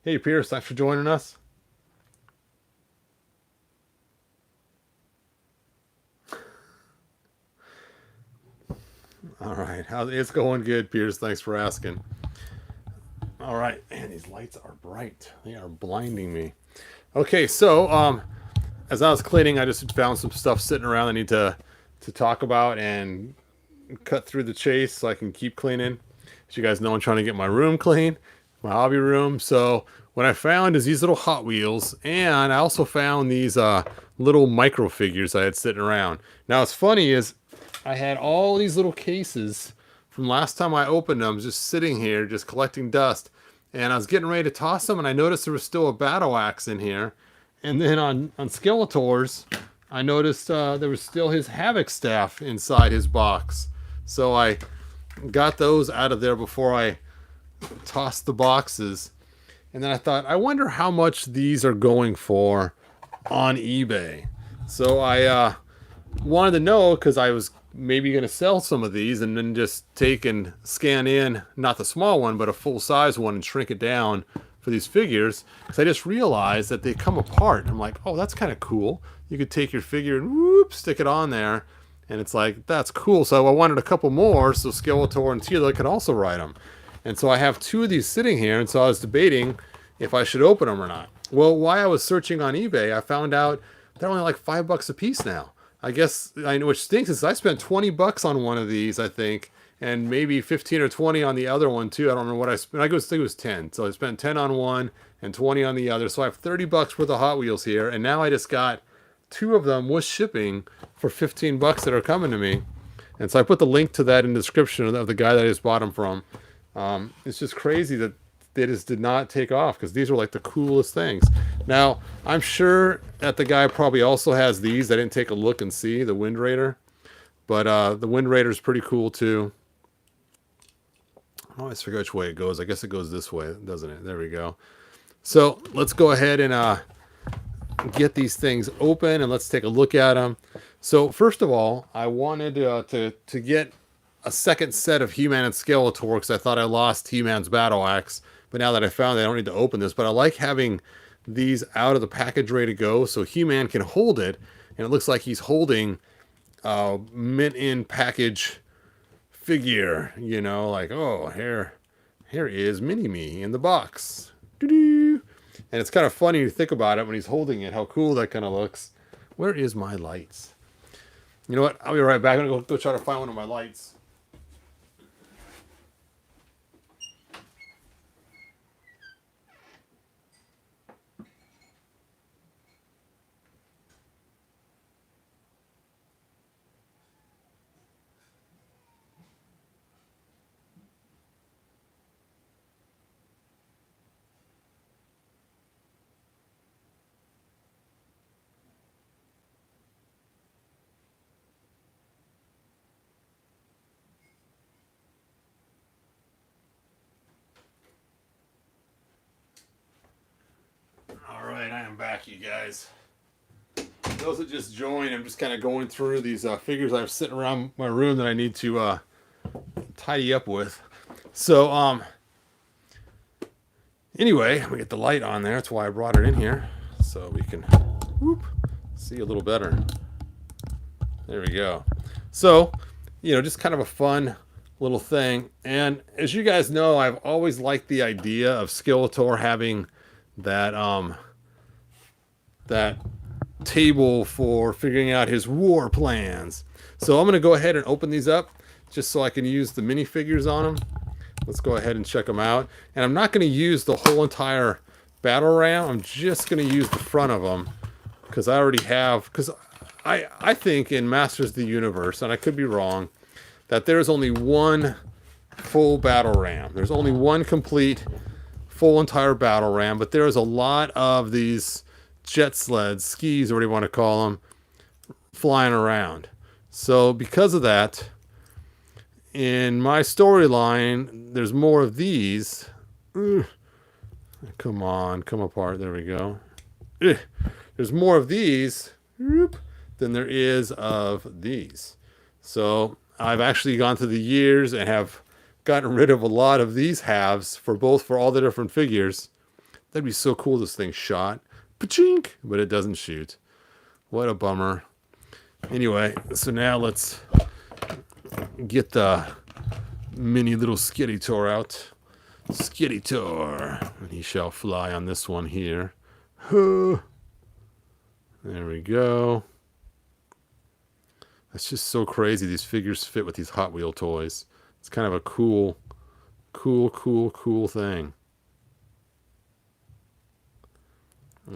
Hey, Pierce, thanks for joining us. All right, it's going good, Pierce. Thanks for asking. All right, man, these lights are bright. They are blinding me. Okay, so as I was cleaning, I just found some stuff sitting around I need to talk about and cut through the chase so I can keep cleaning. As you guys know, I'm trying to get my room clean, my hobby room. So what I found is these little Hot Wheels, and I also found these little micro figures I had sitting around. Now, what's funny is I had all these little cases from last time I opened them just sitting here, just collecting dust. And I was getting ready to toss them, and I noticed there was still a battle axe in here. And then on Skeletor's, I noticed there was still his Havoc staff inside his box. So I got those out of there before I tossed the boxes. And then I thought, I wonder how much these are going for on eBay. So I wanted to know because I was maybe going to sell some of these and then just take and scan in, not the small one, but a full size one and shrink it down for these figures. Because I just realized that they come apart. I'm like, oh, that's kind of cool. You could take your figure and whoop, stick it on there. And it's like, that's cool. So I wanted a couple more so Skeletor and Tila could also ride them. And so I have two of these sitting here. And so I was debating if I should open them or not. Well, while I was searching on eBay, I found out they're only like $5 a piece now. I guess, which stinks is I spent 20 bucks on one of these, I think, and maybe 15 or 20 on the other one too. I don't remember what I spent. I think it was 10. So I spent 10 on one and 20 on the other. So I have 30 bucks worth of Hot Wheels here. And now I just got two of them with shipping for 15 bucks that are coming to me. And so I put the link to that in the description of the guy that I just bought them from. It's just crazy that they just did not take off because these are like the coolest things. Now, I'm sure that the guy probably also has these. I didn't take a look and see the Wind Raider, but the Wind Raider is pretty cool too. I always forget which way it goes. I guess it goes this way, doesn't it? There we go. So let's go ahead and get these things open and let's take a look at them. So first of all, I wanted to get a second set of He-Man and Skeletor because I thought I lost He-Man's battle axe. But now that I found it, I don't need to open this. But I like having these out of the package ready to go so He-Man can hold it. And it looks like he's holding a mint-in package figure. You know, like, oh, here is Mini-Me in the box. Doo-doo. And it's kind of funny to think about it when he's holding it, how cool that kind of looks. Where is my lights? You know what? I'll be right back. I'm going to go try to find one of my lights. All right, I am back, you guys. Those that just joined, I'm just kind of going through these figures I have sitting around my room that I need to tidy up with. So, anyway, we get the light on there. That's why I brought it in here, so we can whoop, see a little better. There we go. So, you know, just kind of a fun little thing. And as you guys know, I've always liked the idea of Skeletor having that that table for figuring out his war plans. So I'm going to go ahead and open these up just so I can use the minifigures on them. Let's go ahead and check them out. And I'm not going to use the whole entire battle ram. I'm just going to use the front of them because I already have, because I think in Masters of the Universe, and I could be wrong, that there's only one full battle ram. There's only one complete full entire battle ram, but there's a lot of these jet sleds, skis, or whatever you want to call them, flying around. So because of that, in my storyline, there's more of these. Come on, come apart. There we go. There's more of these than there is of these. So I've actually gone through the years and have gotten rid of a lot of these halves for all the different figures. That'd be so cool. This thing shot, pachink, but it doesn't shoot. What a bummer. Anyway, so now let's get the mini little Skittytor out. Skittytor, and he shall fly on this one here. There we go. That's just so crazy. These figures fit with these Hot Wheel toys. It's kind of a cool thing.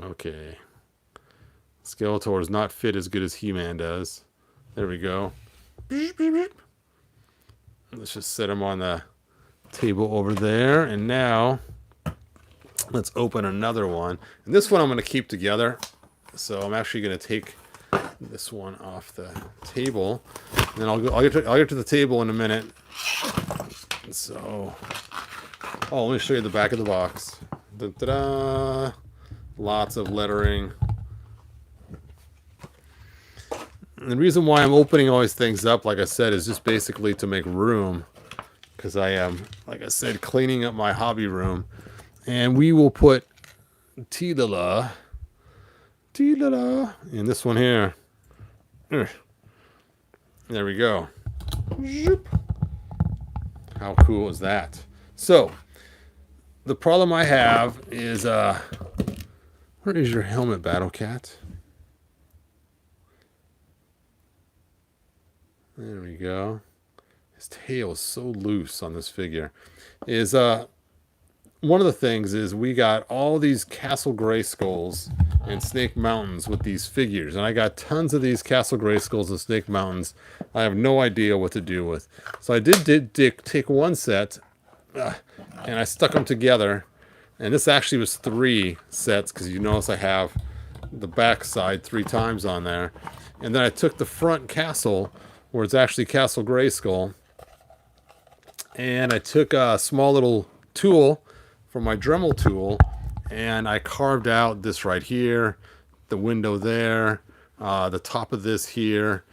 Okay. Skeletor does not fit as good as He-Man does. There we go. Let's just set him on the table over there. And now, let's open another one. And this one I'm going to keep together. So I'm actually going to take this one off the table. And then I'll get to the table in a minute. So, let me show you the back of the box. Da-da-da. Lots of lettering. And the reason why I'm opening all these things up, like I said, is just basically to make room. Because I am, like I said, cleaning up my hobby room. And we will put Tee-la-la in this one here. There we go. How cool is that? So, the problem I have is, where is your helmet, Battle Cat? There we go. His tail is so loose on this figure. Is one of the things is we got all these Castle Grayskulls and Snake Mountains with these figures, and I got tons of these Castle Grayskulls and Snake Mountains. I have no idea what to do with. So I did take one set, and I stuck them together. And this actually was 3 sets, because you notice I have the back side 3 times on there. And then I took the front castle, where it's actually Castle Grayskull, and I took a small little tool from my Dremel tool, and I carved out this right here, the window there, the top of this here,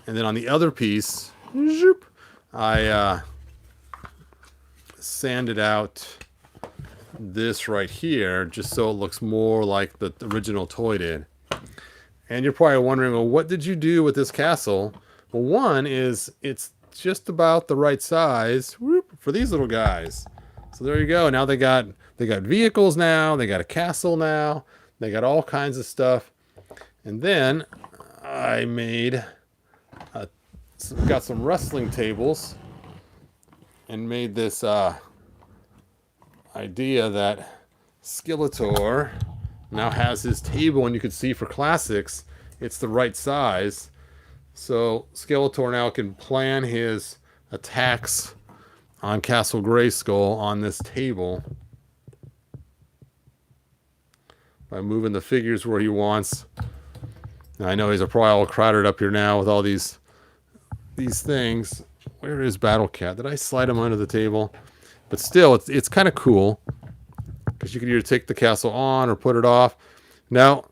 and then on the other piece, I sanded out this right here, just so it looks more like the original toy did. And you're probably wondering, well, what did you do with this castle? Well, one is it's just about the right size for these little guys. So there you go. Now they got vehicles now. They got a castle now. They got all kinds of stuff. And then I got some wrestling tables and made this idea that Skeletor now has his table, and you can see for classics, it's the right size. So Skeletor now can plan his attacks on Castle Grayskull on this table by moving the figures where he wants. Now, I know he's probably all crowded up here now with all these things. Where is Battle Cat? Did I slide him under the table? But still, it's kind of cool, because you can either take the castle on or put it off. Now,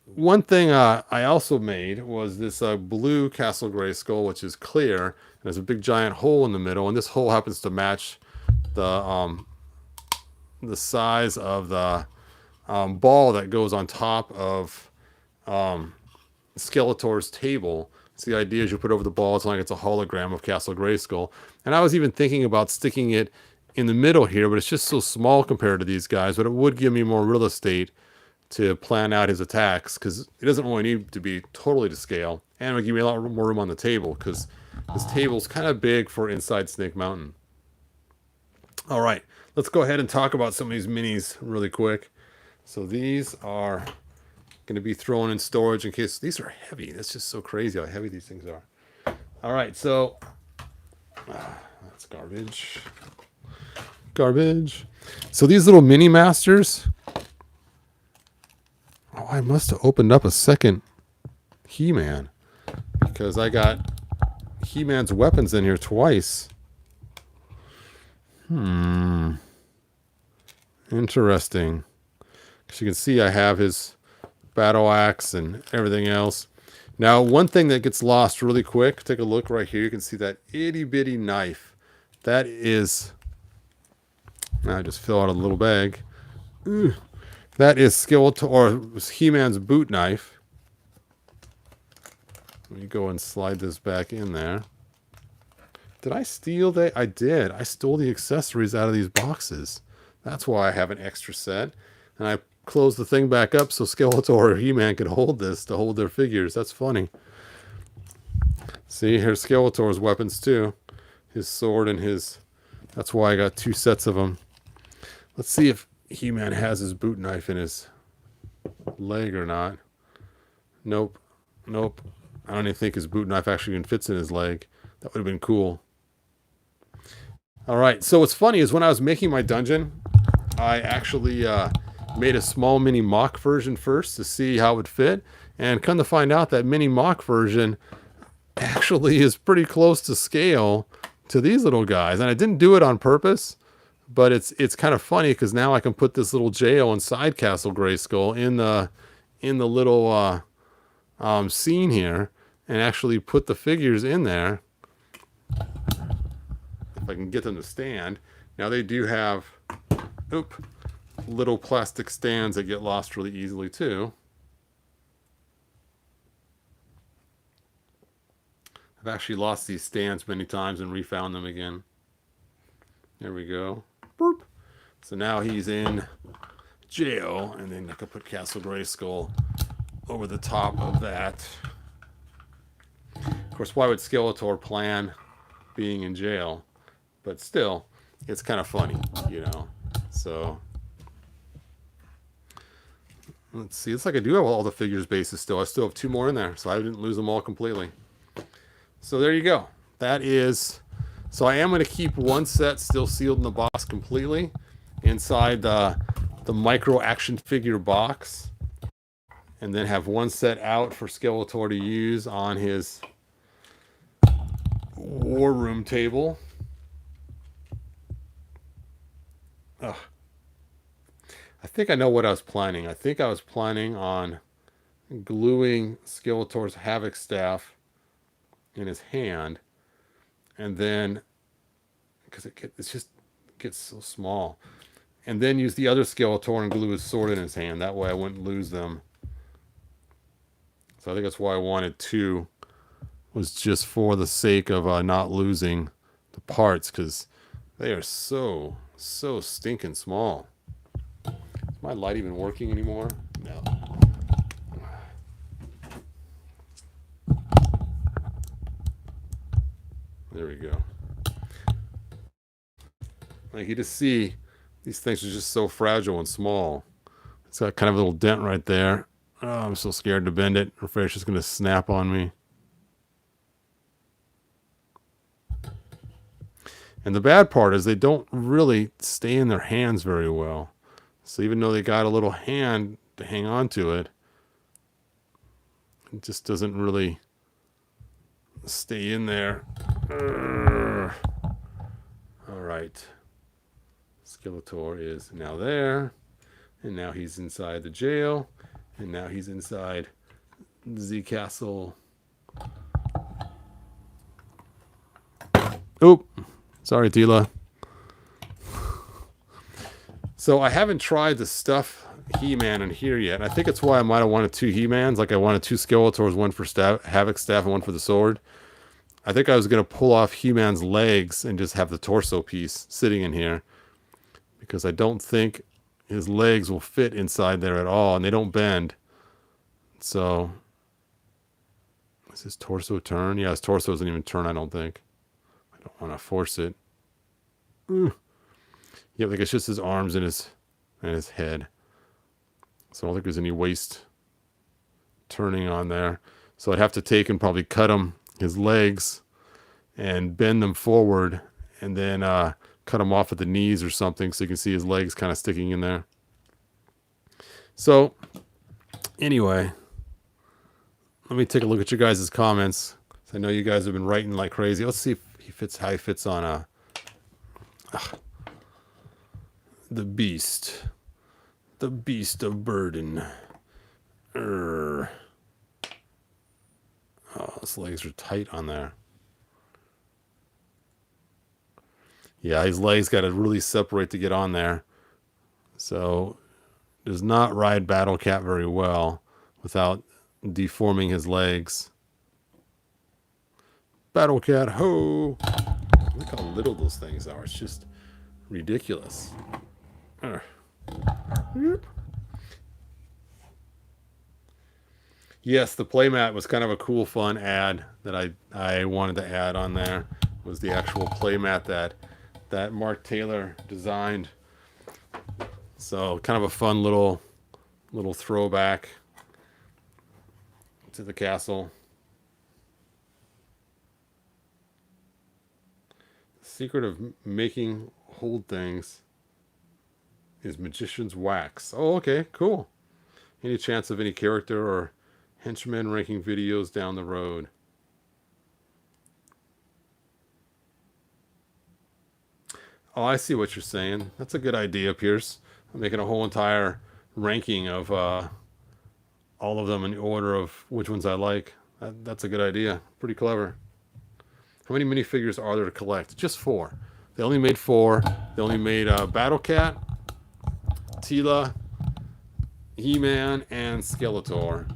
one thing I also made was this blue Castle Grayskull, which is clear, and there's a big giant hole in the middle, and this hole happens to match the size of the ball that goes on top of Skeletor's table. So the idea is you put over the ball, it's like it's a hologram of Castle Grayskull. And I was even thinking about sticking it in the middle here, but it's just so small compared to these guys, but it would give me more real estate to plan out his attacks, because it doesn't really need to be totally to scale, and it would give me a lot more room on the table, because this table's kind of big for inside Snake Mountain. All right, let's go ahead and talk about some of these minis really quick. So these are going to be thrown in storage in case these are heavy. That's just so crazy how heavy these things are. All right, so that's garbage. So these little mini masters. Oh, I must have opened up a second He-Man, because I got He-Man's weapons in here twice. Interesting. As you can see, I have his battle axe and everything else. Now, one thing that gets lost really quick, take a look right here. You can see that itty bitty knife. That is, I just fill out a little bag. That is Skeletor, or He-Man's boot knife. Let me go and slide this back in there. Did I steal that? I did. I stole the accessories out of these boxes. That's why I have an extra set. And I closed the thing back up so Skeletor or He-Man could hold this to hold their figures. That's funny. See, here's Skeletor's weapons too. His sword and his... That's why I got 2 sets of them. Let's see if He-Man has his boot knife in his leg or not. Nope. Nope. I don't even think his boot knife actually even fits in his leg. That would have been cool. All right, so what's funny is when I was making my dungeon, I actually made a small mini mock version first to see how it would fit, and come to find out that mini mock version actually is pretty close to scale to these little guys. And I didn't do it on purpose, but it's kind of funny because now I can put this little jail inside Castle Grayskull in the little scene here, and actually put the figures in there. If I can get them to stand. Now they do have little plastic stands that get lost really easily too. I've actually lost these stands many times and refound them again. There we go. Boop. So now he's in jail, and then I can put Castle Grayskull over the top of that. Of course, why would Skeletor plan being in jail? But still, it's kind of funny, you know. So, let's see. It's like I do have all the figures bases still. I still have 2 more in there, so I didn't lose them all completely. So there you go. That is... So I am going to keep 1 set still sealed in the box completely inside the micro action figure box. And then have 1 set out for Skeletor to use on his war room table. Ugh. I think I know what I was planning. I think I was planning on gluing Skeletor's Havoc staff in his hand, and then because it's just gets so small, and then use the other Skeletor and glue his sword in his hand. That way I wouldn't lose them. So I think that's why I wanted 2, was just for the sake of not losing the parts, because they are so stinking small. Is my light even working anymore? No. There we go. Like, you just see these things are just so fragile and small. It's got kind of a little dent right there. Oh, I'm so scared to bend it. I'm afraid it's just going to snap on me. And the bad part is they don't really stay in their hands very well. So even though they got a little hand to hang on to it, it just doesn't really stay in there. All right. Skeletor is now there. And now he's inside the jail. And now he's inside the castle. Oop. Sorry, Tila. So I haven't tried to stuff He-Man in here yet. I think it's why I might have wanted 2 He-Mans. Like I wanted 2 Skeletors, 1 for Havoc staff and 1 for the sword. I think I was going to pull off He-Man's legs and just have the torso piece sitting in here, because I don't think his legs will fit inside there at all, and they don't bend. So, does his torso turn? Yeah, his torso doesn't even turn, I don't think. I don't want to force it. Yeah, like it's just his arms and his head. So I don't think there's any waist turning on there. So I'd have to take and probably cut his legs and bend them forward, and then cut him off at the knees or something so you can see his legs kind of sticking in there. So anyway, let me take a look at your guys' comments. I know you guys have been writing like crazy. Let's see if how he fits on the beast. The beast of burden. Oh, his legs are tight on there. Yeah, his legs got to really separate to get on there. So does not ride Battle Cat very well without deforming his legs. Battle Cat, ho! Look how little those things are. It's just ridiculous. Yes, the playmat was kind of a cool, fun ad that I wanted to add on there. Was the actual playmat that Mark Taylor designed. So kind of a fun little throwback to the castle. The secret of making hold things is magician's wax. Oh, okay, cool. Any chance of any character or henchman ranking videos down the road? Oh, I see what you're saying. That's a good idea, Pierce. I'm making a whole entire ranking of all of them in the order of which ones I like. That's a good idea. Pretty clever. How many minifigures are there to collect? Just 4. They only made 4. They only made Battle Cat, Teela, He-Man, and Skeletor.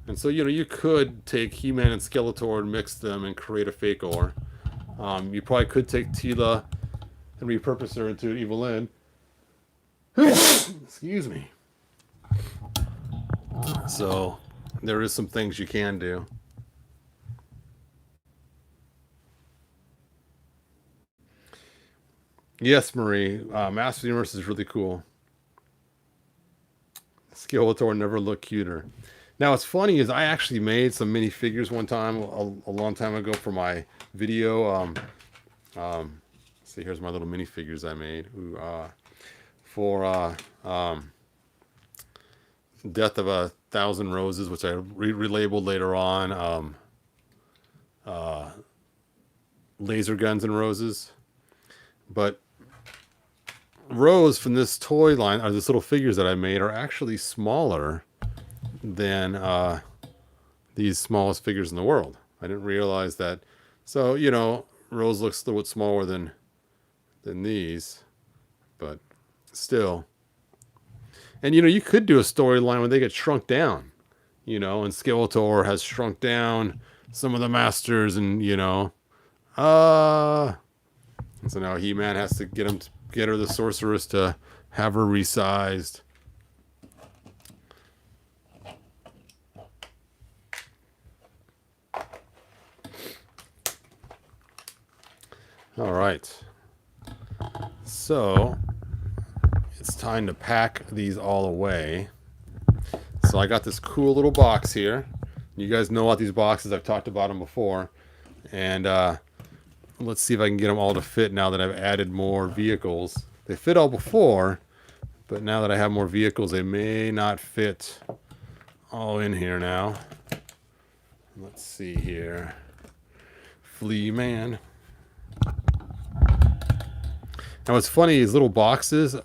And so, you could take He-Man and Skeletor and mix them and create a fake ore. You probably could take Teela and repurpose her into Evelyn. Excuse me. So, there is some things you can do. Yes, Marie. Master of the Universe is really cool. Skeletor never looked cuter. Now, what's funny is I actually made some minifigures one time, a long time ago for my video. See, here's my little minifigures I made. For Death of 1,000 Roses, which I relabeled later on. Laser Guns and Roses. But Rose from this toy line, or this little figures that I made, are actually smaller than these smallest figures in the world. I didn't realize that. So, Rose looks a little bit smaller than these, but still. And, you could do a storyline when they get shrunk down, and Skeletor has shrunk down some of the masters, and, so now He-Man has to get her, the sorceress, to have her resized. All right. So it's time to pack these all away. So I got this cool little box here. You guys know about these boxes. I've talked about them before. And let's see if I can get them all to fit now that I've added more vehicles. They fit all before, but now that I have more vehicles, they may not fit all in here now. Let's see here. Flea Man. Now what's funny, these little boxes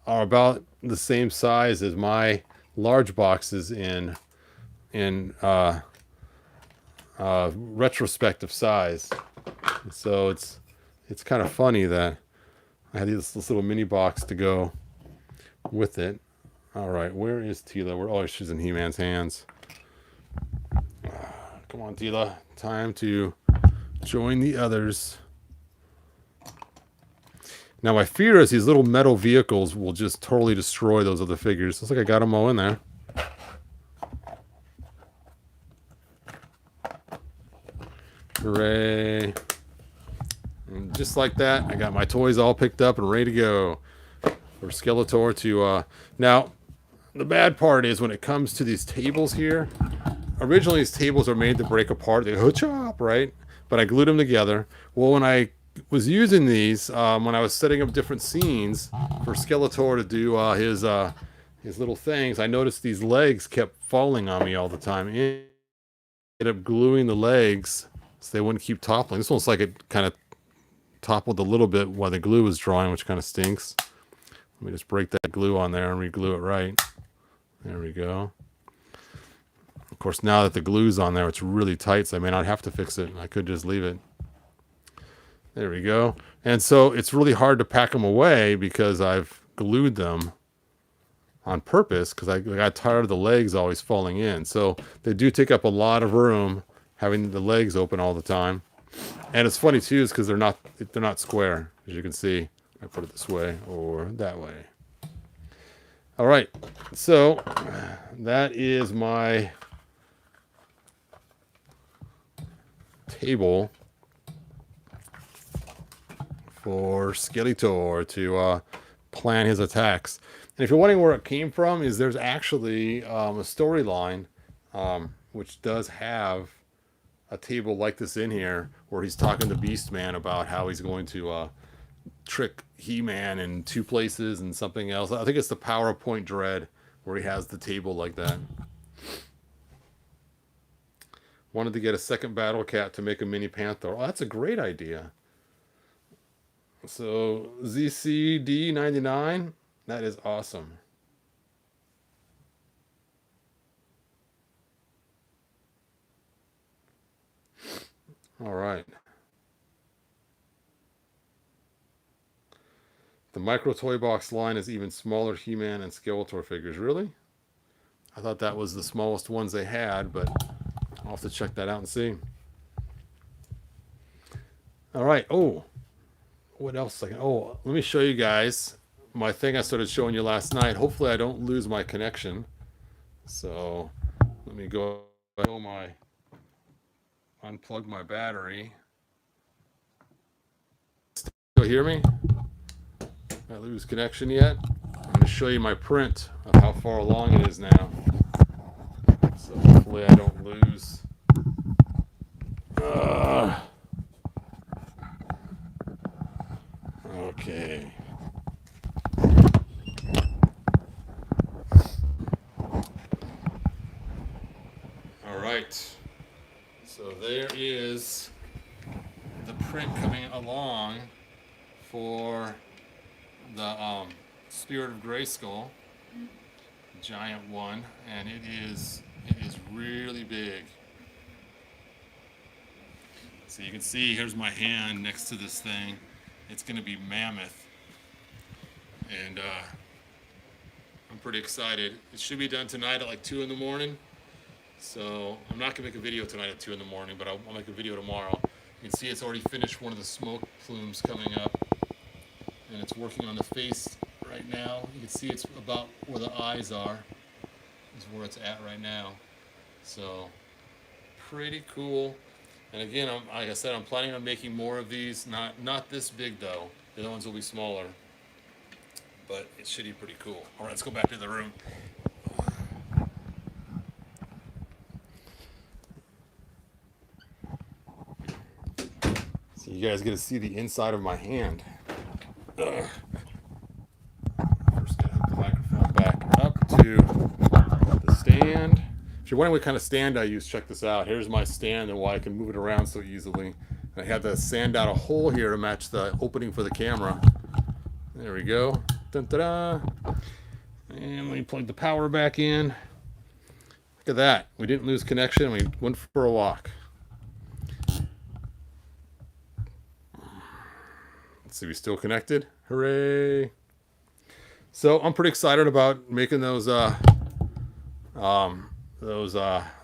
are about the same size as my large boxes in retrospective size. So it's kind of funny that I had this little mini box to go with it. All right, where is Teela? Oh, she's in He-Man's hands. Come on, Teela. Time to join the others. Now, my fear is these little metal vehicles will just totally destroy those other figures. Looks like I got them all in there. Hooray. And just like that, I got my toys all picked up and ready to go for Skeletor to... Now, the bad part is when it comes to these tables here, originally these tables are made to break apart. They go chop, right? But I glued them together. Well, when I was using these, when I was setting up different scenes for Skeletor to do his little things, I noticed these legs kept falling on me all the time. I ended up gluing the legs so they wouldn't keep toppling. This one's like it kind of toppled a little bit while the glue was drying, which kind of stinks. Let me just break that glue on there and re-glue it right. There we go. Of course, now that the glue's on there, it's really tight, so I may not have to fix it. I could just leave it. There we go. And so it's really hard to pack them away because I've glued them on purpose because I got tired of the legs always falling in. So they do take up a lot of room having the legs open all the time. And it's funny too, is because they're not square, as you can see. I put it this way or that way. All right, so that is my table for Skeletor to plan his attacks. And if you're wondering where it came from, is there's actually a storyline which does have a table like this in here where he's talking to Beastman about how he's going to trick He-Man in 2 places and something else. I think it's the Power of Point Dread where he has the table like that. Wanted to get a second Battle Cat to make a mini Panther. Oh, that's a great idea. So ZCD99, that is awesome. All right. The Micro Toy Box line is even smaller He-Man and Skeletor figures. Really? I thought that was the smallest ones they had, but I'll have to check that out and see. All right. Oh, what else? Oh, let me show you guys my thing I started showing you last night. Hopefully I don't lose my connection. So let me go unplug my battery. Still hear me? I lose connection yet? I'm going to show you my print of how far along it is now. So hopefully I don't lose. Okay. All right. So there is the print coming along for the Spirit of Grayskull, giant one, and it is really big. So you can see here's my hand next to this thing. It's going to be mammoth, and I'm pretty excited. It should be done tonight at like 2 in the morning. So I'm not going to make a video tonight at 2 in the morning, but I'll make a video tomorrow. You can see it's already finished one of the smoke plumes coming up, and it's working on the face right now. You can see it's about where the eyes are, is where it's at right now. So pretty cool. And again, like I said, I'm planning on making more of these. Not this big though. The other ones will be smaller, but it should be pretty cool. All right, let's go back to the room. So you guys get to see the inside of my hand. First, gotta hook the microphone back up to the stand. If you're wondering what kind of stand I use, check this out. Here's my stand and why I can move it around so easily. And I had to sand out a hole here to match the opening for the camera. There we go. Dun-da-da. And let me plug the power back in. Look at that. We didn't lose connection. We went for a walk. Let's see, we still connected. Hooray. So I'm pretty excited about making those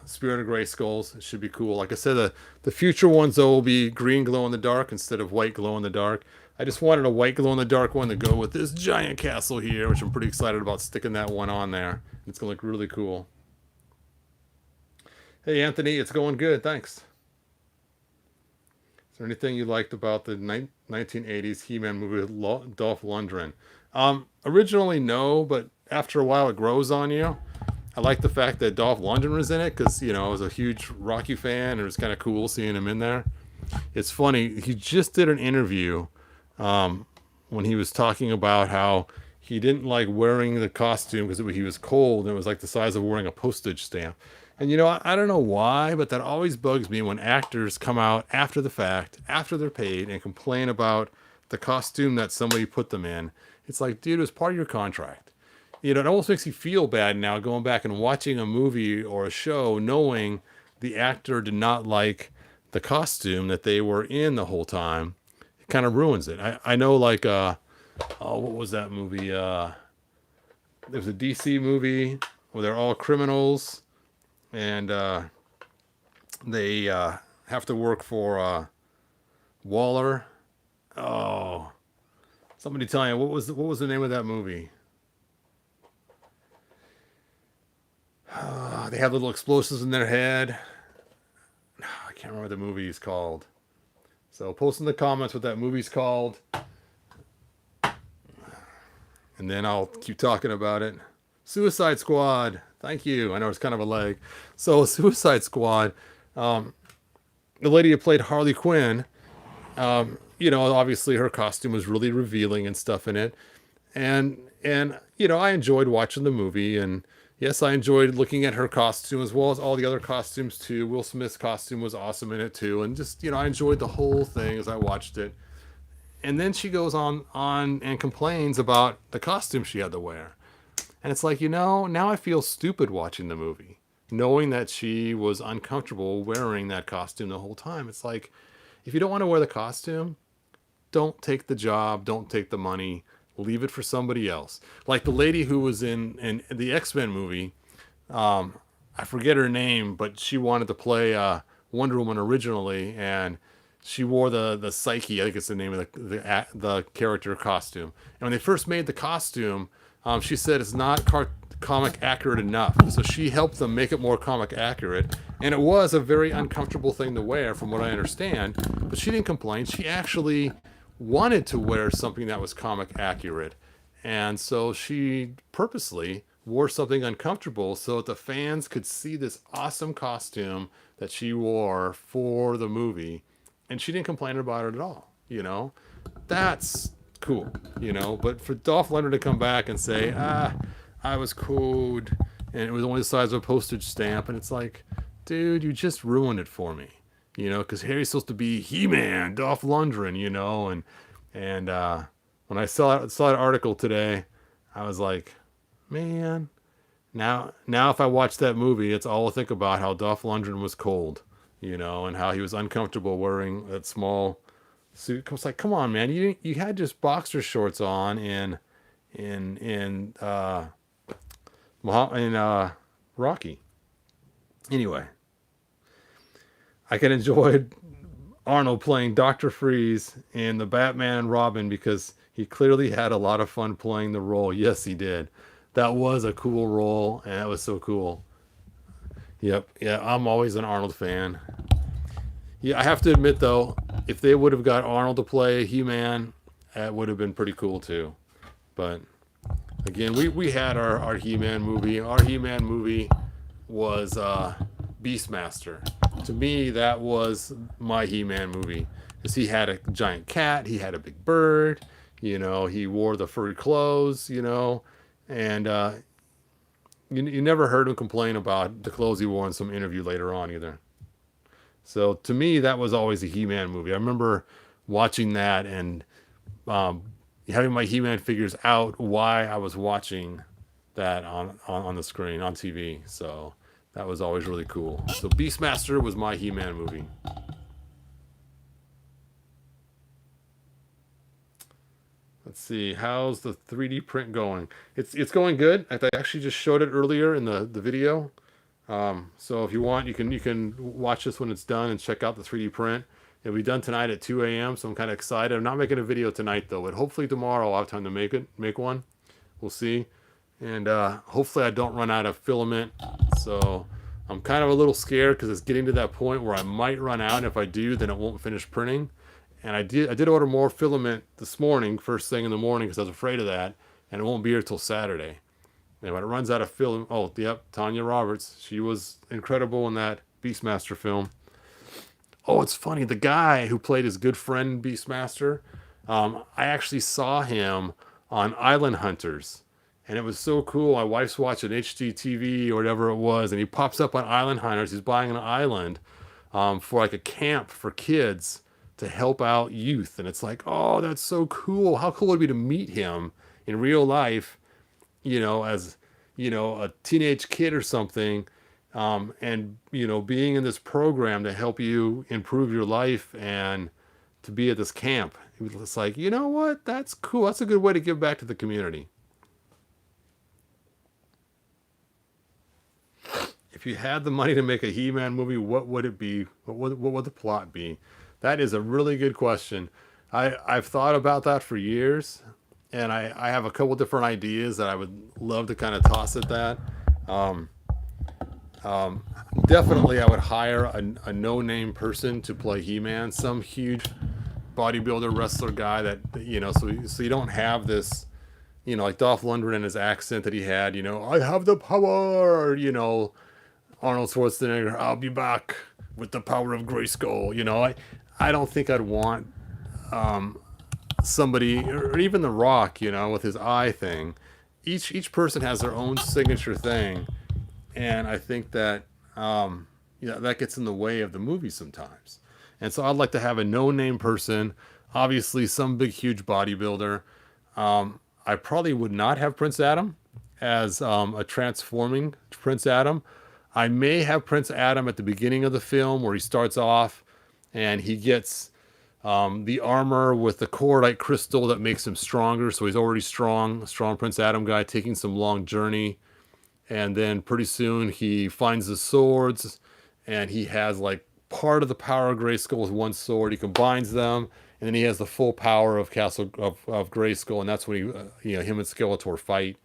Spirit of Grayskulls. It should be cool. Like I said, the future ones though will be green glow in the dark instead of white glow in the dark. I just wanted a white glow in the dark one to go with this giant castle here, which I'm pretty excited about sticking that one on there. It's gonna look really cool. Hey Anthony, it's going good, thanks. Is there anything you liked about the 1980s He-Man movie with Dolph Lundgren? Originally no, but after a while it grows on you. I like the fact that Dolph Lundgren was in it because, you know, I was a huge Rocky fan and it was kind of cool seeing him in there. It's funny, he just did an interview when he was talking about how he didn't like wearing the costume because he was cold and it was like the size of wearing a postage stamp. And, you know, I don't know why, but that always bugs me when actors come out after the fact, after they're paid, and complain about the costume that somebody put them in. It's like, dude, it was part of your contract. You know, it almost makes you feel bad now going back and watching a movie or a show knowing the actor did not like the costume that they were in the whole time. It kind of ruins it. I know, like, what was that movie? there's a DC movie where they're all criminals and they have to work for Waller. Oh, somebody tell me what was the name of that movie? They have little explosives in their head. I can't remember what the movie is called. So post in the comments what that movie's called, and then I'll keep talking about it. Suicide Squad. Thank you. I know it's kind of a lag. So Suicide Squad. The lady who played Harley Quinn. Obviously her costume was really revealing and stuff in it, and I enjoyed watching the movie, and yes, I enjoyed looking at her costume as well as all the other costumes too. Will Smith's costume was awesome in it too, and just I enjoyed the whole thing as I watched it. And then she goes on and complains about the costume she had to wear, and it's like now I feel stupid watching the movie, knowing that she was uncomfortable wearing that costume the whole time. It's like, if you don't want to wear the costume, don't take the job, don't take the money, leave it for somebody else. Like the lady who was in the X-Men movie, I forget her name, but she wanted to play Wonder Woman originally, and she wore the Psyche, I think it's the name of the character costume. And when they first made the costume, she said it's not comic accurate enough. So she helped them make it more comic accurate. And it was a very uncomfortable thing to wear from what I understand. But she didn't complain. She actually wanted to wear something that was comic accurate. And so she purposely wore something uncomfortable so that the fans could see this awesome costume that she wore for the movie. And she didn't complain about it at all. That's cool, But for Dolph Lundgren to come back and say, I was cold, and it was only the size of a postage stamp, and it's like, dude, you just ruined it for me, because Harry's supposed to be He-Man, Dolph Lundgren, and when I saw that article today, I was like, man, now if I watch that movie, it's all I think about how Dolph Lundgren was cold, and how he was uncomfortable wearing that small suit. It's like, come on, man, you had just boxer shorts on in Rocky. Anyway, I can enjoy Arnold playing Dr. Freeze in the Batman and Robin because he clearly had a lot of fun playing the role. Yes, he did. That was a cool role, and that was so cool. Yep, yeah, I'm always an Arnold fan. Yeah, I have to admit though, if they would have got Arnold to play He-Man, that would have been pretty cool too. But again, we had our He-Man movie. Our He-Man movie was Beastmaster. To me, that was my He-Man movie. Because he had a giant cat, he had a big bird, he wore the furry clothes, and you never heard him complain about the clothes he wore in some interview later on either. So to me, that was always a He-Man movie. I remember watching that and having my He-Man figures out why I was watching that on the screen, on TV. So that was always really cool. So Beastmaster was my He-Man movie. Let's see, how's the 3D print going? It's going good. I actually just showed it earlier in the video. So if you want, you can watch this when it's done and check out the 3D print. It'll be done tonight at 2 a.m. So I'm kind of excited. I'm not making a video tonight though, but hopefully tomorrow I'll have time to make one. We'll see. And hopefully I don't run out of filament. So I'm kind of a little scared because it's getting to that point where I might run out. And if I do, then it won't finish printing. And I did order more filament this morning, first thing in the morning, because I was afraid of that. And it won't be here till Saturday. And when it runs out of film, oh, yep, Tanya Roberts. She was incredible in that Beastmaster film. Oh, it's funny. The guy who played his good friend Beastmaster, I actually saw him on Island Hunters. And it was so cool. My wife's watching HGTV or whatever it was. And he pops up on Island Hunters. He's buying an island for like a camp for kids to help out youth. And it's like, oh, that's so cool. How cool would it be to meet him in real life, as, a teenage kid or something, and, being in this program to help you improve your life and to be at this camp. It's like, you know what? That's cool. That's a good way to give back to the community. if you had the money to make a He-Man movie, what would it be? What would the plot be? That is a really good question. I've thought about that for years, and I have a couple different ideas that I would love to kind of toss at that. Um, um, Definitely, I would hire a no-name person to play He-Man, some huge bodybuilder wrestler guy that so you don't have this, like Dolph Lundgren and his accent that he had. I have the power. Arnold Schwarzenegger, I'll be back with the power of Grayskull. I don't think I'd want somebody, or even The Rock, with his eye thing. Each person has their own signature thing, and I think that that gets in the way of the movie sometimes. And so I'd like to have a no-name person, obviously some big huge bodybuilder. I probably would not have Prince Adam as a transforming Prince Adam. I may have Prince Adam at the beginning of the film where he starts off and he gets the armor with the cordite crystal that makes him stronger. So he's already strong, a strong Prince Adam guy taking some long journey. And then pretty soon he finds the swords and he has like part of the power of Grayskull with one sword. He combines them and then he has the full power of of Grayskull. And that's when him and Skeletor fight.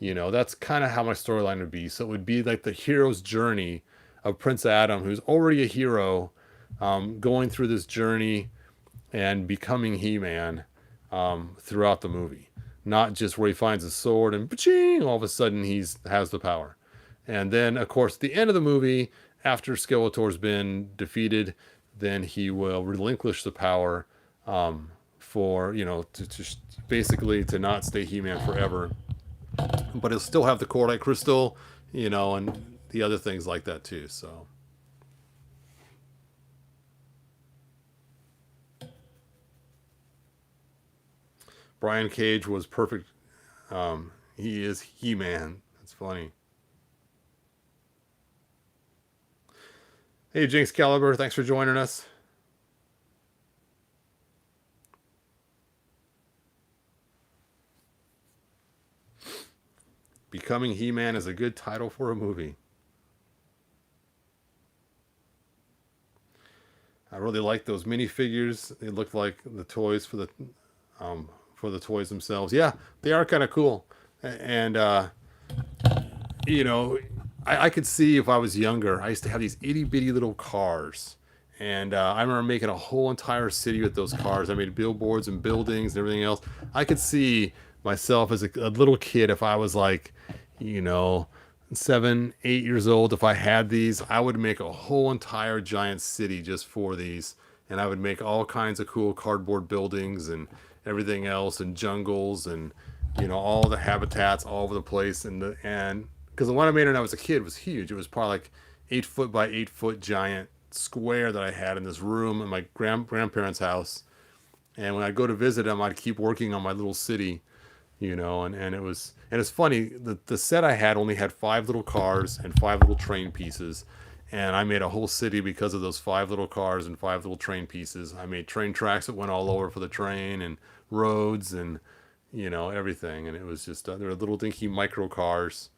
That's kind of how my storyline would be. So it would be like the hero's journey of Prince Adam, who's already a hero, going through this journey and becoming He-Man throughout the movie. Not just where he finds a sword and ba-ching, all of a sudden has the power. And then, of course, at the end of the movie, after Skeletor's been defeated, then he will relinquish the power for, to basically to not stay He-Man forever. But he'll still have the cordite crystal, and the other things like that too. So Brian Cage was perfect. He is He-Man. That's funny. Hey, Jinx Caliber, thanks for joining us. Becoming He-Man is a good title for a movie. I really like those minifigures. They look like the toys for the toys themselves. Yeah, they are kind of cool. And you know, I could see if I was younger, I used to have these itty bitty little cars. And I remember making a whole entire city with those cars. I made billboards and buildings and everything else. I could see myself as a little kid if I was like, you know, 7, 8 years old. If I had these, I would make a whole entire giant city just for these. And I would make all kinds of cool cardboard buildings and everything else and jungles and, all the habitats all over the place. And because the one I made when I was a kid was huge. It was probably like 8 foot by 8 foot giant square that I had in this room in my grandparents' house. And when I'd go to visit them, I'd keep working on my little city, and it's funny, the set I had only had 5 little cars and 5 little train pieces. And I made a whole city because of those 5 little cars and 5 little train pieces. I made train tracks that went all over for the train and roads and, everything. And it was just, they were little dinky micro cars.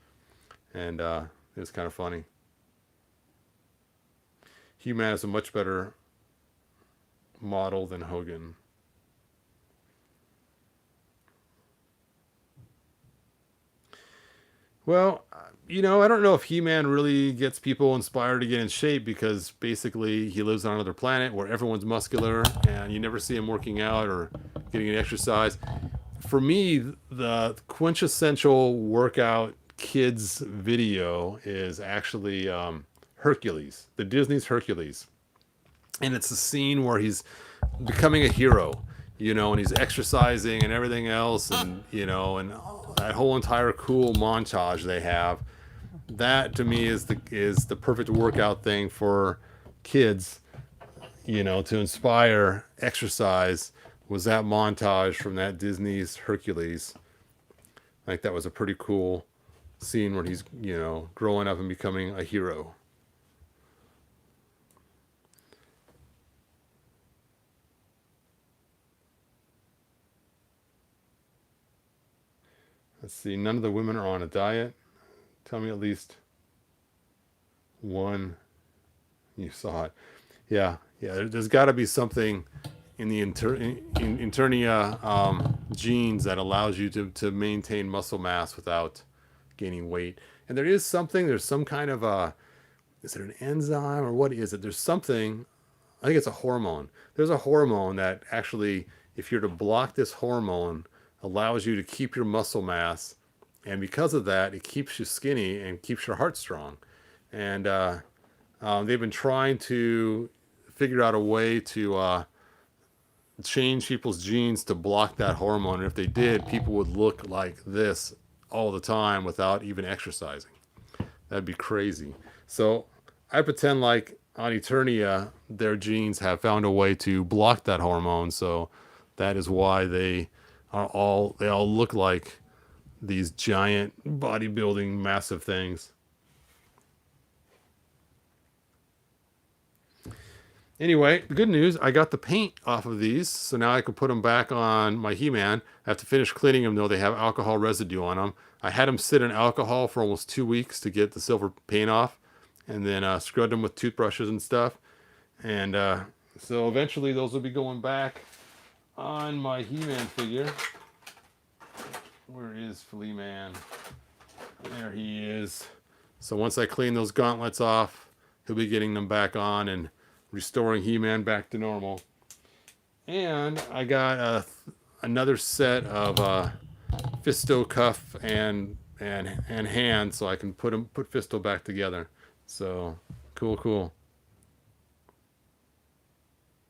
And it was kind of funny. He-Man is a much better model than Hogan. Well, I don't know if He-Man really gets people inspired to get in shape because basically he lives on another planet where everyone's muscular and you never see him working out or getting an exercise. For me, the quintessential workout kids video is actually Hercules, the Disney's Hercules. And it's a scene where he's becoming a hero, and he's exercising and everything else, and and that whole entire cool montage they have. That to me is the perfect workout thing for kids, to inspire exercise. Was that montage from that Disney's Hercules? I think that was a pretty cool scene where he's growing up and becoming a hero. Let's see. None of the women are on a diet. Tell me at least One, you saw it. Yeah, yeah. There's got to be something in the internia genes that allows you to maintain muscle mass without gaining weight. And there is something. There's some kind of is it an enzyme or what is it? There's something. I think it's a hormone. There's a hormone that actually, if you're to block this hormone, allows you to keep your muscle mass, and because of that, it keeps you skinny and keeps your heart strong. And they've been trying to figure out a way to change people's genes to block that hormone. And if they did, people would look like this all the time without even exercising. That'd be crazy. So I pretend like on Eternia, their genes have found a way to block that hormone. So that is why they all look like these giant bodybuilding massive things. Anyway, the good news, I got the paint off of these, so now I can put them back on my He-Man. I have to finish cleaning them, though. They have alcohol residue on them. I had them sit in alcohol for almost 2 weeks to get the silver paint off, and then scrubbed them with toothbrushes and stuff. And so eventually those will be going back on my He-Man figure. Where is Flea-Man? There he is. So once I clean those gauntlets off, he'll be getting them back on and restoring He-Man back to normal. And I got another set of Fisto cuff and hand, so I can put Fisto back together. So cool.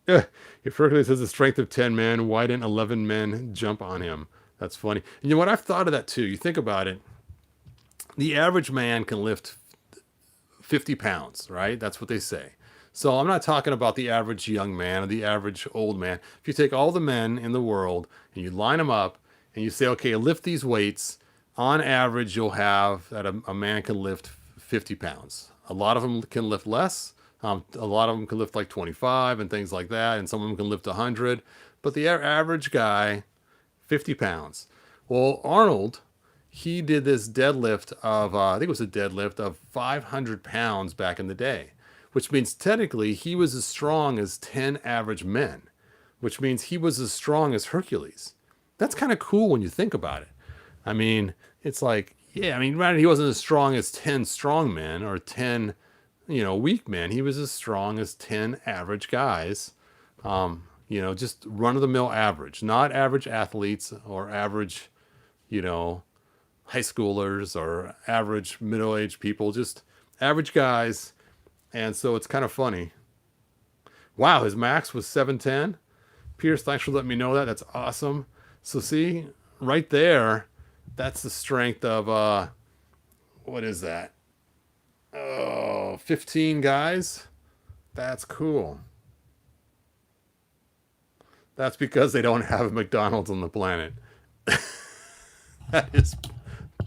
Yeah, if Hercules has the strength of 10 men, why didn't 11 men jump on him? That's funny. And you know what? I've thought of that too. You think about it. The average man can lift 50 pounds, right? That's what they say. So I'm not talking about the average young man or the average old man. If you take all the men in the world and you line them up and you say, okay, lift these weights, on average, you'll have that a man can lift 50 pounds. A lot of them can lift less. A lot of them can lift like 25 and things like that. And some of them can lift 100. But the average guy, 50 pounds. Well, Arnold, he did this deadlift of, I think it was a deadlift of 500 pounds back in the day, which means technically he was as strong as 10 average men, which means he was as strong as Hercules. That's kind of cool when you think about it. I mean, it's like, yeah, I mean, right, he wasn't as strong as 10 strong men or 10, weak men. He was as strong as 10 average guys, just run-of-the-mill average, not average athletes or average, high schoolers or average middle-aged people, just average guys. And so it's kind of funny. Wow, his max was 710. Pierce, thanks for letting me know that. That's awesome. So see, right there, that's the strength of, what is that? Oh, 15 guys? That's cool. That's because they don't have a McDonald's on the planet. That is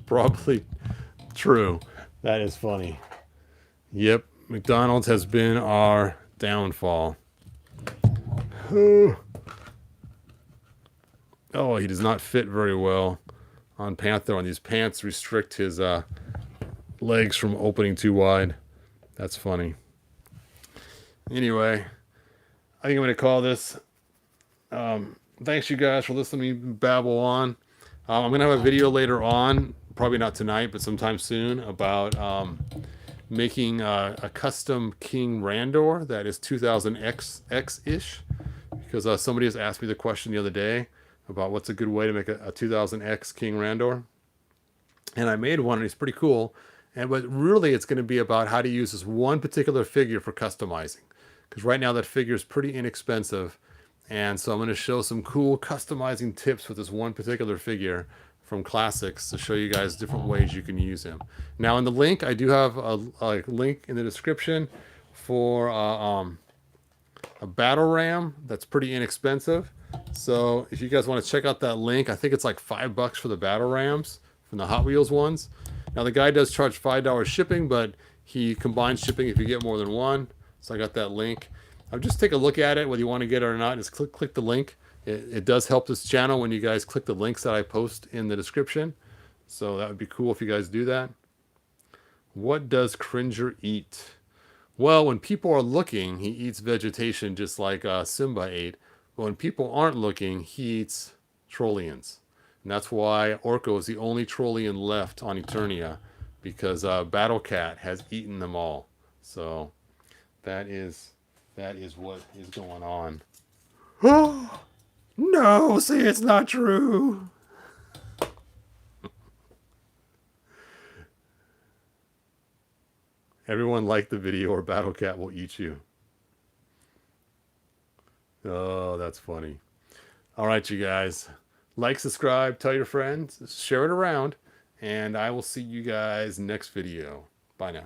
probably true. That is funny. Yep. McDonald's has been our downfall. Oh, he does not fit very well on Panther. And these pants restrict his legs from opening too wide. That's funny. Anyway, I think I'm going to call this. Thanks, you guys, for listening to me babble on. I'm going to have a video later on, probably not tonight, but sometime soon, about making a custom King Randor that is 2000X-ish, because somebody has asked me the question the other day about what's a good way to make a 2000X King Randor, and I made one, and it's pretty cool. But really, it's going to be about how to use this one particular figure for customizing, because right now that figure is pretty inexpensive, and so I'm going to show some cool customizing tips with this one particular figure from Classics to show you guys different ways you can use him. Now in the link, I do have a link in the description for a battle ram that's pretty inexpensive. So if you guys want to check out that link, I think it's like $5 for the battle rams from the Hot Wheels ones. Now the guy does charge $5 shipping, but he combines shipping if you get more than one. So I got that link. I'll just take a look at it, whether you want to get it or not. Just click the link. It does help this channel when you guys click the links that I post in the description. So that would be cool if you guys do that. What does Cringer eat? Well, when people are looking, he eats vegetation just like Simba ate. But when people aren't looking, he eats Trollians. And that's why Orko is the only Trollian left on Eternia, because Battle Cat has eaten them all. So that is what is going on. Oh no! Say it's not true. Everyone like the video, or Battle Cat will eat you. Oh, that's funny. All right, you guys. Like, subscribe, tell your friends, share it around, and I will see you guys next video. Bye now.